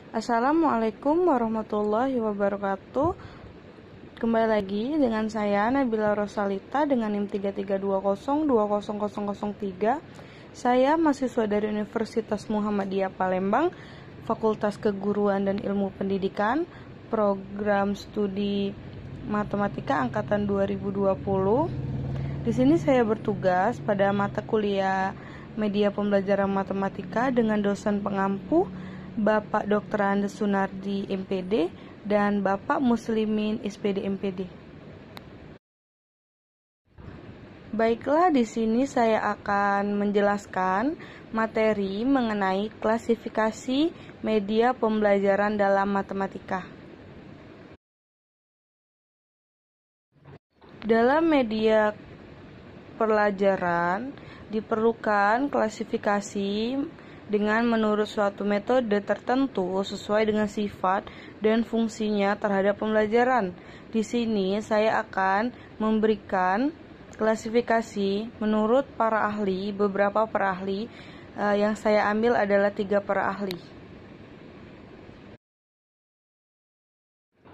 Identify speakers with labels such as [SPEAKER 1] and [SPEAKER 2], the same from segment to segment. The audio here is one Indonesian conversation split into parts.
[SPEAKER 1] Assalamualaikum warahmatullahi wabarakatuh. Kembali lagi dengan saya Nabila Rosalita dengan NIM 3320200003. Saya mahasiswa dari Universitas Muhammadiyah Palembang, Fakultas Keguruan dan Ilmu Pendidikan, Program Studi Matematika angkatan 2020. Di sini saya bertugas pada mata kuliah Media Pembelajaran Matematika dengan dosen pengampu Bapak Dr. Andes Sunardi MPD dan Bapak Muslimin SPD MPD. Baiklah, di sini saya akan menjelaskan materi mengenai klasifikasi media pembelajaran dalam matematika. Dalam media pelajaran diperlukan klasifikasi dengan menurut suatu metode tertentu sesuai dengan sifat dan fungsinya terhadap pembelajaran. Di sini saya akan memberikan klasifikasi menurut para ahli, beberapa para ahli. Yang saya ambil adalah 3 para ahli.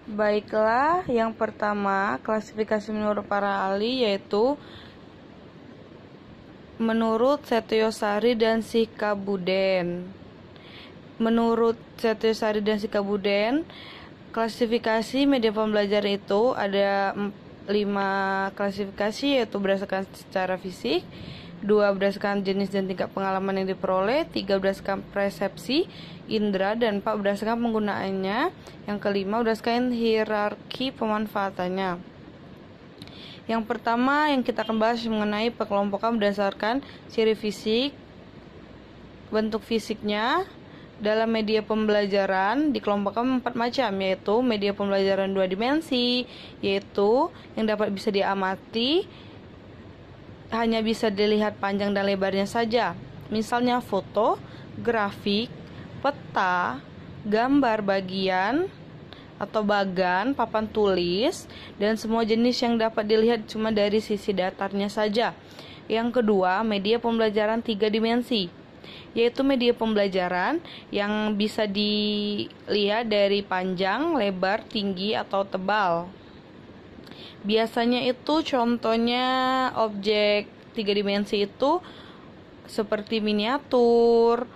[SPEAKER 1] Baiklah, yang pertama klasifikasi menurut para ahli yaitu menurut Setiosari dan Sikabuden. Menurut Setiosari dan Sikabuden, klasifikasi media pembelajaran itu ada 5 klasifikasi, yaitu berdasarkan secara fisik, 2 berdasarkan jenis dan tingkat pengalaman yang diperoleh, 3 berdasarkan persepsi indera, dan 4 berdasarkan penggunaannya, yang kelima berdasarkan hierarki pemanfaatannya. Yang pertama yang kita akan bahas mengenai pengelompokan berdasarkan ciri fisik, bentuk fisiknya. Dalam media pembelajaran dikelompokkan 4 macam, yaitu media pembelajaran 2 dimensi, yaitu yang dapat bisa diamati, hanya bisa dilihat panjang dan lebarnya saja. Misalnya foto, grafik, peta, gambar bagian atau bagan, papan tulis, dan semua jenis yang dapat dilihat cuma dari sisi datarnya saja. Yang kedua, media pembelajaran 3 dimensi, yaitu media pembelajaran yang bisa dilihat dari panjang, lebar, tinggi, atau tebal. Biasanya itu contohnya objek 3 dimensi itu seperti miniatur,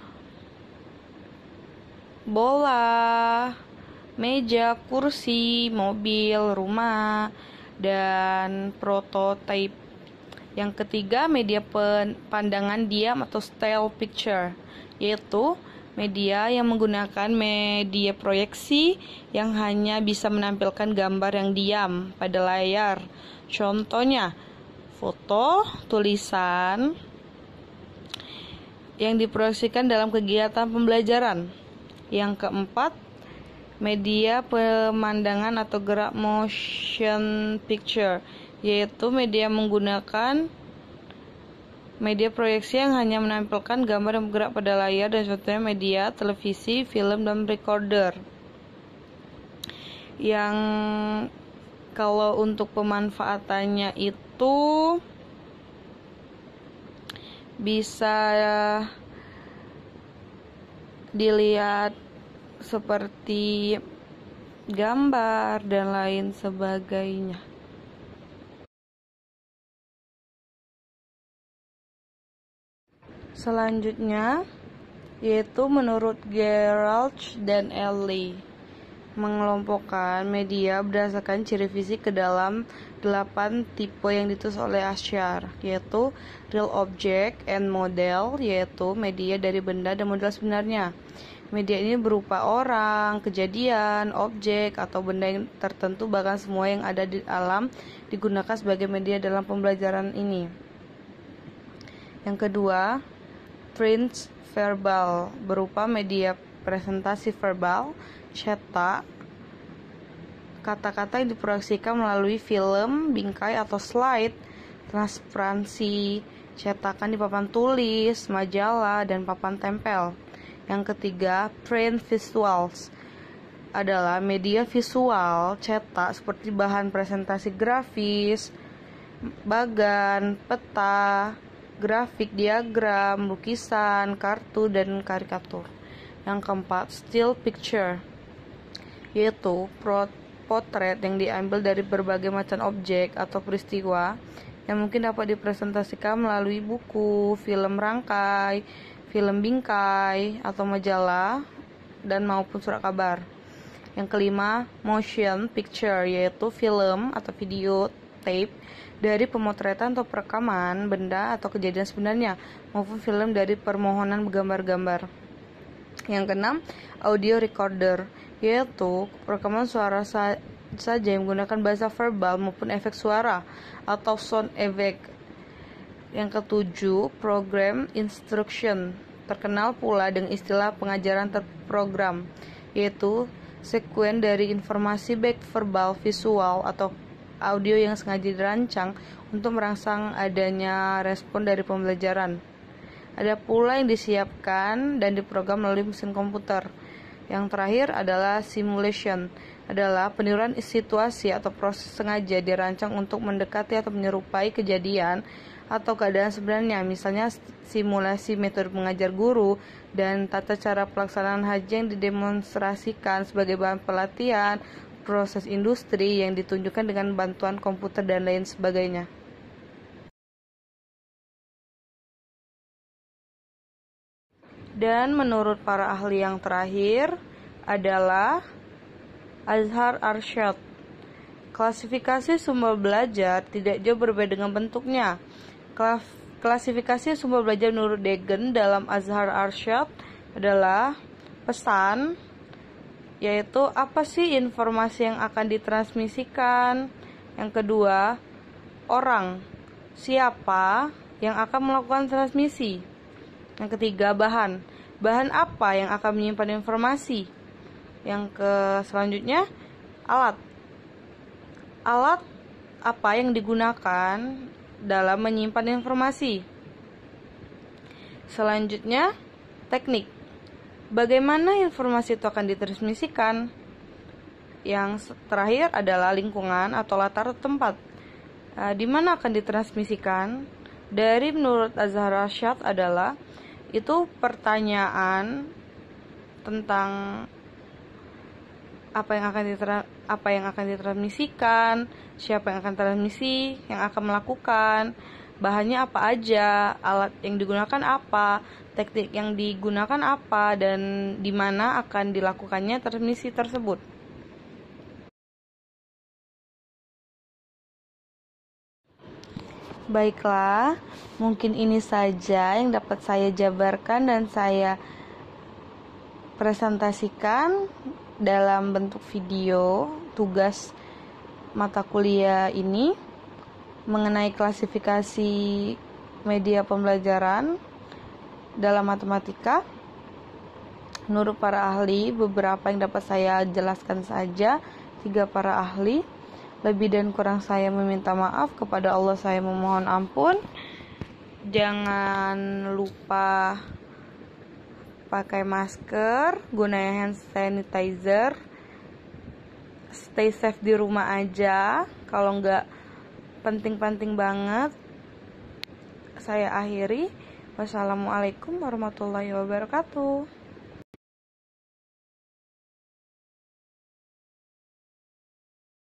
[SPEAKER 1] bola, meja, kursi, mobil, rumah, dan prototipe. Yang ketiga, media pandangan diam atau still picture, yaitu media yang menggunakan media proyeksi yang hanya bisa menampilkan gambar yang diam pada layar. Contohnya, foto, tulisan yang diproyeksikan dalam kegiatan pembelajaran. Yang keempat, media pemandangan atau gerak motion picture, yaitu media menggunakan media proyeksi yang hanya menampilkan gambar yang bergerak pada layar, dan contohnya media televisi, film, dan recorder. Yang kalau untuk pemanfaatannya itu bisa dilihat seperti gambar dan lain sebagainya. Selanjutnya yaitu menurut Gerald dan Ellie, mengelompokkan media berdasarkan ciri fisik ke dalam 8 tipe yang ditulis oleh Ashar, yaitu real object and model, yaitu media dari benda dan model sebenarnya. Media ini berupa orang, kejadian, objek, atau benda yang tertentu, bahkan semua yang ada di alam digunakan sebagai media dalam pembelajaran ini. Yang kedua, print verbal, berupa media presentasi verbal, cetak, kata-kata yang diproyeksikan melalui film, bingkai, atau slide, transparansi, cetakan di papan tulis, majalah, dan papan tempel. Yang ketiga, print visuals, adalah media visual cetak seperti bahan presentasi grafis, bagan, peta, grafik, diagram, lukisan, kartu, dan karikatur. Yang keempat, still picture, yaitu potret yang diambil dari berbagai macam objek atau peristiwa yang mungkin dapat dipresentasikan melalui buku, film rangkai, film bingkai, atau majalah, dan maupun surat kabar. Yang kelima, motion picture, yaitu film atau video tape dari pemotretan atau perekaman benda atau kejadian sebenarnya, maupun film dari permohonan gambar-gambar. Yang keenam, audio recorder, yaitu rekaman suara saja yang menggunakan bahasa verbal maupun efek suara atau sound effect. Yang ketujuh, program instruction, terkenal pula dengan istilah pengajaran terprogram, yaitu sekuen dari informasi baik verbal, visual, atau audio yang sengaja dirancang untuk merangsang adanya respon dari pembelajaran. Ada pula yang disiapkan dan diprogram melalui mesin komputer. Yang terakhir adalah simulation, adalah peniruan situasi atau proses sengaja dirancang untuk mendekati atau menyerupai kejadian atau keadaan sebenarnya, misalnya simulasi metode mengajar guru dan tata cara pelaksanaan haji yang didemonstrasikan sebagai bahan pelatihan, proses industri yang ditunjukkan dengan bantuan komputer dan lain sebagainya. Dan menurut para ahli yang terakhir adalah Azhar Arshad. Klasifikasi sumber belajar tidak jauh berbeda dengan bentuknya. Klasifikasi sumber belajar menurut Degen dalam Azhar Arshad adalah pesan, yaitu apa sih informasi yang akan ditransmisikan. Yang kedua, orang, siapa yang akan melakukan transmisi. Yang ketiga, bahan apa yang akan menyimpan informasi. Yang selanjutnya, alat apa yang digunakan dalam menyimpan informasi. Selanjutnya, teknik, bagaimana informasi itu akan ditransmisikan. Yang terakhir adalah lingkungan atau latar tempat, di mana akan ditransmisikan. Dari menurut Azhar Arshad adalah itu pertanyaan tentang apa yang akan ditransmisikan, siapa yang akan transmisi, yang akan melakukan, bahannya apa aja, alat yang digunakan apa, teknik yang digunakan apa, dan di mana akan dilakukannya transmisi tersebut. Baiklah, mungkin ini saja yang dapat saya jabarkan dan saya presentasikan dalam bentuk video tugas mata kuliah ini mengenai klasifikasi media pembelajaran dalam matematika. Menurut para ahli, beberapa yang dapat saya jelaskan saja, 3 para ahli. Lebih dan kurang saya meminta maaf, kepada Allah saya memohon ampun. Jangan lupa pakai masker, gunakan hand sanitizer, stay safe di rumah aja. Kalau nggak penting-penting banget, saya akhiri. Wassalamualaikum warahmatullahi wabarakatuh.